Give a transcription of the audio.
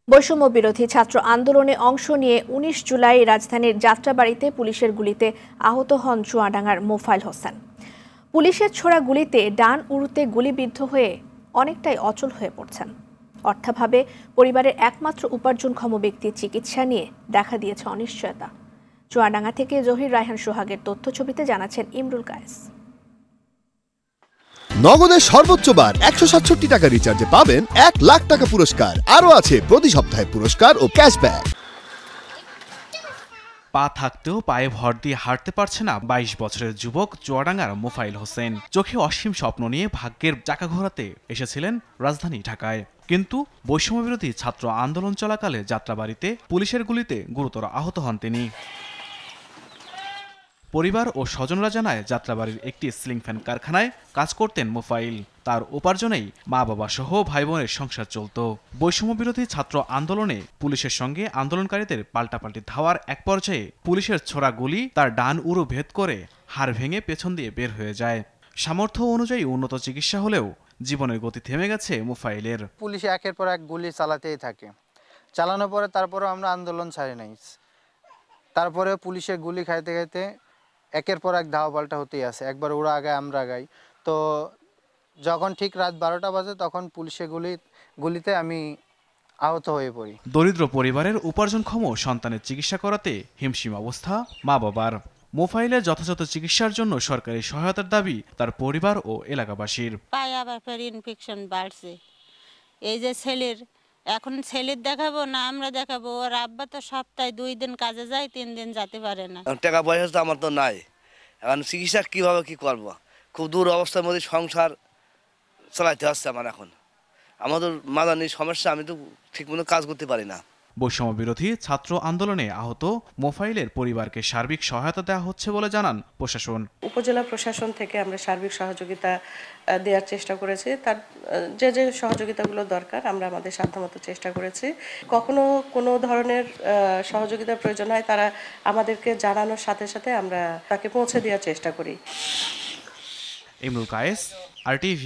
বৈষম্য বিরোধী ছাত্র আন্দোলনে অংশ নিয়ে ১৯ জুলাই রাজধানীর যাত্রাবাড়ীতে পুলিশের গুলিতে আহত হন চুয়াডাঙ্গার মোফাইল হোসেন। পুলিশের ছোড়া গুলিতে ডান উরুতে গুলিবিদ্ধ হয়ে অনেকটাই অচল হয়ে পড়ছেন। অর্থাভাবে পরিবারের একমাত্র উপার্জনক্ষম ব্যক্তির চিকিৎসা নিয়ে দেখা দিয়েছে অনিশ্চয়তা। চুয়াডাঙ্গা থেকে জহির রায়হান সোহাগের তথ্যছবিতে জানাচ্ছেন ইমরুল কায়েস। নগদের সর্বোচ্চ বার ১৬৭ টাকা রিচার্জে পাবেন ১ লাখ টাকা পুরস্কার। আরও আছে প্রতি সপ্তাহে পুরস্কার ও ক্যাশব্যাক। পা থাকতেও পায়ে ভর দিয়ে হাঁটতে পারছে না ২২ বছরের যুবক চুয়াডাঙ্গার মোফাইল হোসেন। চোখে অসীম স্বপ্ন নিয়ে ভাগ্যের চাকা ঘোরাতে এসেছিলেন রাজধানী ঢাকায়, কিন্তু বৈষম্যবিরোধী ছাত্র আন্দোলন চলাকালে যাত্রাবাড়ীতে পুলিশের গুলিতে গুরুতর আহত হন তিনি। পরিবার ও স্বজনরা জানায়, যাত্রাবাড়ির একটি সিলিং ফ্যান কারখানায় কাজ করতেন মোফাইল। তার উপার্জনেই মা বাবা সহ ভাই বোনের সংসার চলত। বৈষম্যবিরোধী ছাত্র আন্দোলনে পুলিশের সঙ্গে আন্দোলনকারীদের পাল্টাপাল্টি ধাওয়ার এক পর্যায়ে পুলিশের ছোড়া গুলি তার ডান উরু ভেদ করে হাড় ভেঙে পেছন দিয়ে বের হয়ে যায়। সামর্থ্য অনুযায়ী উন্নত চিকিৎসা হলেও জীবনের গতি থেমে গেছে মোফাইলের। পুলিশ একের পর এক গুলি চালাতেই থাকে, চালানোর পরে তারপরে আমরা আন্দোলন ছাড়ি নাই। তারপরে পুলিশের গুলি খাইতে খাইতে একের পর এক ধাওয়া পাল্টা হতেই আছে। একবার ওরা আগায় আমরা আগাই। তো যখন ঠিক রাত ১২টা বাজে তখন পুলিশের গুলিতে আমি আহত হয়ে পড়ি। দরিদ্র পরিবারের উপার্জনক্ষম সন্তানের চিকিৎসা করাতে হিমশিম অবস্থা মা বাবার। মোফাইলের যথাযথ চিকিৎসার জন্য সরকারি সহায়তার দাবি তার পরিবার ও এলাকাবাসীর। পায়ে আবার ফের ইনফেকশন বাড়ছে। এই যে এখন ছেলের দেখাবো না আমরা দেখাবো, ওর আব্বা তো সপ্তাহে 2 দিন কাজে যায়, 3 দিন যেতে পারে না। টাকা পয়সা তো আমার তো নাই, এখন চিকিৎসা কিভাবে কি করবো? খুব দূর অবস্থার মধ্যে সংসার চালাইতে হচ্ছে আমার। এখন আমাদের মাদানির সমস্যা, আমি তো ঠিকমতো কাজ করতে পারি না। বৈষম্য বিরোধী ছাত্র আন্দোলনে আহত মোফাইলের পরিবারকে সার্বিক সহায়তা দেওয়া হচ্ছে বলে জানান প্রশাসন। উপজেলা প্রশাসন থেকে আমরা সার্বিক সহযোগিতা দেওয়ার চেষ্টা করেছি। তার যে সহযোগিতাগুলো দরকার আমরা আমাদের সাধ্যমতো চেষ্টা করেছি। কখনো কোনো ধরনের সহযোগিতার প্রয়োজন হয় তারা আমাদেরকে জানানোর সাথে সাথে আমরা তাকে পৌঁছে দেওয়ার চেষ্টা করি। ইমরুল কায়েস, RTV।